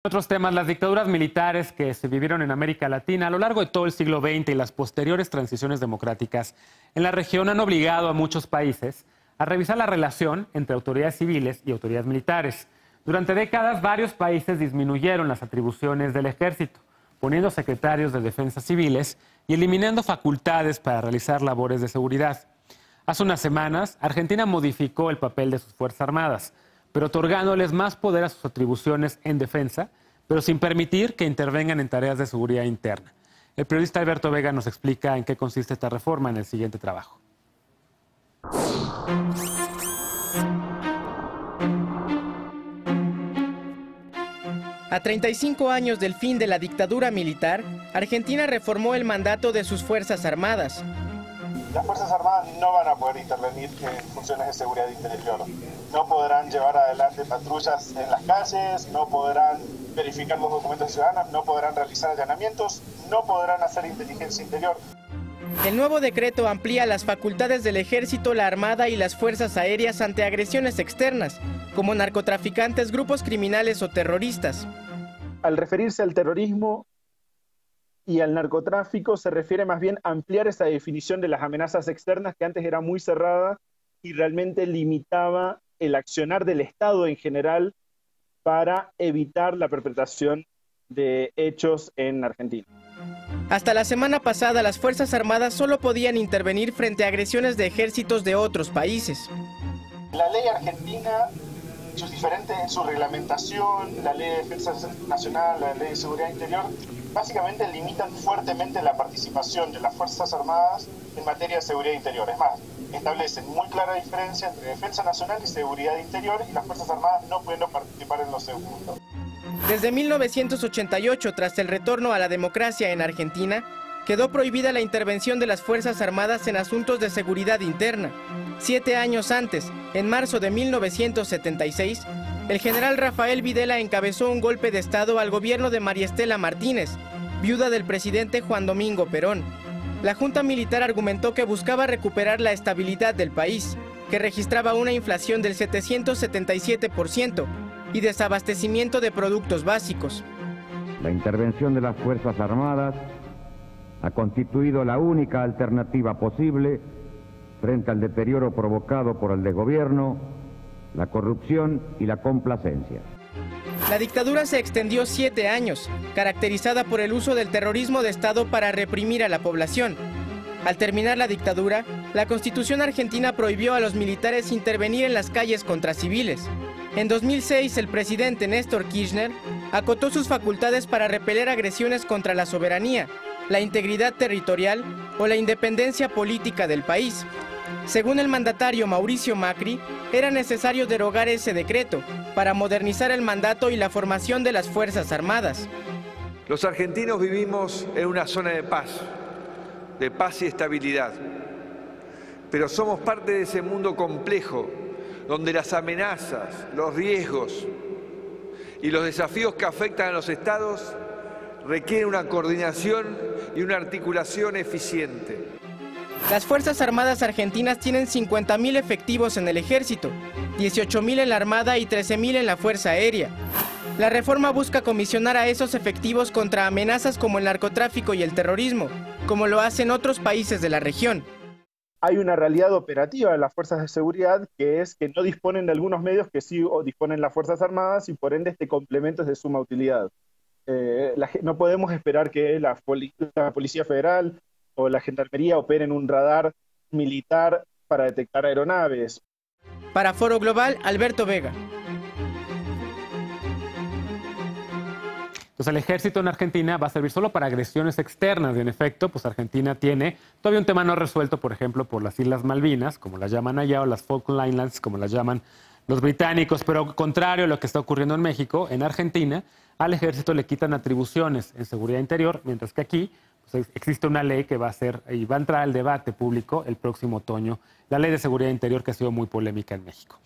Otros temas, las dictaduras militares que se vivieron en América Latina a lo largo de todo el siglo XX y las posteriores transiciones democráticas en la región han obligado a muchos países a revisar la relación entre autoridades civiles y autoridades militares. Durante décadas, varios países disminuyeron las atribuciones del ejército, poniendo secretarios de defensa civiles y eliminando facultades para realizar labores de seguridad. Hace unas semanas, Argentina modificó el papel de sus Fuerzas Armadas, pero otorgándoles más poder a sus atribuciones en defensa, pero sin permitir que intervengan en tareas de seguridad interna. El periodista Alberto Vega nos explica en qué consiste esta reforma en el siguiente trabajo. A 35 años del fin de la dictadura militar, Argentina reformó el mandato de sus Fuerzas Armadas. Las Fuerzas Armadas no van a poder intervenir en funciones de seguridad interior. No podrán llevar adelante patrullas en las calles, no podrán verificar los documentos ciudadanos, no podrán realizar allanamientos, no podrán hacer inteligencia interior. El nuevo decreto amplía las facultades del Ejército, la Armada y las Fuerzas Aéreas ante agresiones externas, como narcotraficantes, grupos criminales o terroristas. Al referirse al terrorismo y al narcotráfico, se refiere más bien a ampliar esa definición de las amenazas externas, que antes era muy cerrada y realmente limitaba el accionar del Estado en general para evitar la perpetración de hechos en Argentina. Hasta la semana pasada, las Fuerzas Armadas solo podían intervenir frente a agresiones de ejércitos de otros países. La ley argentina, su reglamentación, la ley de defensa nacional, la ley de seguridad interior, básicamente limitan fuertemente la participación de las Fuerzas Armadas en materia de seguridad interior. Es más, establecen muy clara diferencia entre defensa nacional y seguridad interior, y las Fuerzas Armadas no pueden participar en los segundos. Desde 1988, tras el retorno a la democracia en Argentina, quedó prohibida la intervención de las Fuerzas Armadas en asuntos de seguridad interna. 7 años antes, en marzo de 1976, el general Rafael Videla encabezó un golpe de Estado al gobierno de María Estela Martínez, viuda del presidente Juan Domingo Perón. La junta militar argumentó que buscaba recuperar la estabilidad del país, que registraba una inflación del 777% y desabastecimiento de productos básicos. La intervención de las Fuerzas Armadas ha constituido la única alternativa posible frente al deterioro provocado por el desgobierno, la corrupción y la complacencia. La dictadura se extendió 7 años, caracterizada por el uso del terrorismo de Estado para reprimir a la población. Al terminar la dictadura, la Constitución argentina prohibió a los militares intervenir en las calles contra civiles. En 2006, el presidente Néstor Kirchner acotó sus facultades para repeler agresiones contra la soberanía, la integridad territorial o la independencia política del país. Según el mandatario Mauricio Macri, era necesario derogar ese decreto para modernizar el mandato y la formación de las Fuerzas Armadas. Los argentinos vivimos en una zona de paz y estabilidad, pero somos parte de ese mundo complejo donde las amenazas, los riesgos y los desafíos que afectan a los estados requieren una coordinación y una articulación eficiente. Las Fuerzas Armadas argentinas tienen 50.000 efectivos en el ejército, 18.000 en la Armada y 13.000 en la Fuerza Aérea. La reforma busca comisionar a esos efectivos contra amenazas como el narcotráfico y el terrorismo, como lo hacen otros países de la región. Hay una realidad operativa de las fuerzas de seguridad, que es que no disponen de algunos medios que sí disponen las Fuerzas Armadas, y por ende este complemento es de suma utilidad. No podemos esperar que la Policía Federal o la Gendarmería operen un radar militar para detectar aeronaves. Para Foro Global, Alberto Vega. Entonces, el ejército en Argentina va a servir solo para agresiones externas. Y en efecto, pues Argentina tiene todavía un tema no resuelto, por ejemplo, por las Islas Malvinas, como las llaman allá, o las Falkland Islands, como las llaman los británicos. Pero contrario a lo que está ocurriendo en México, en Argentina, al ejército le quitan atribuciones en seguridad interior, mientras que aquí pues, existe una ley que va a entrar al debate público el próximo otoño, la ley de seguridad interior, que ha sido muy polémica en México.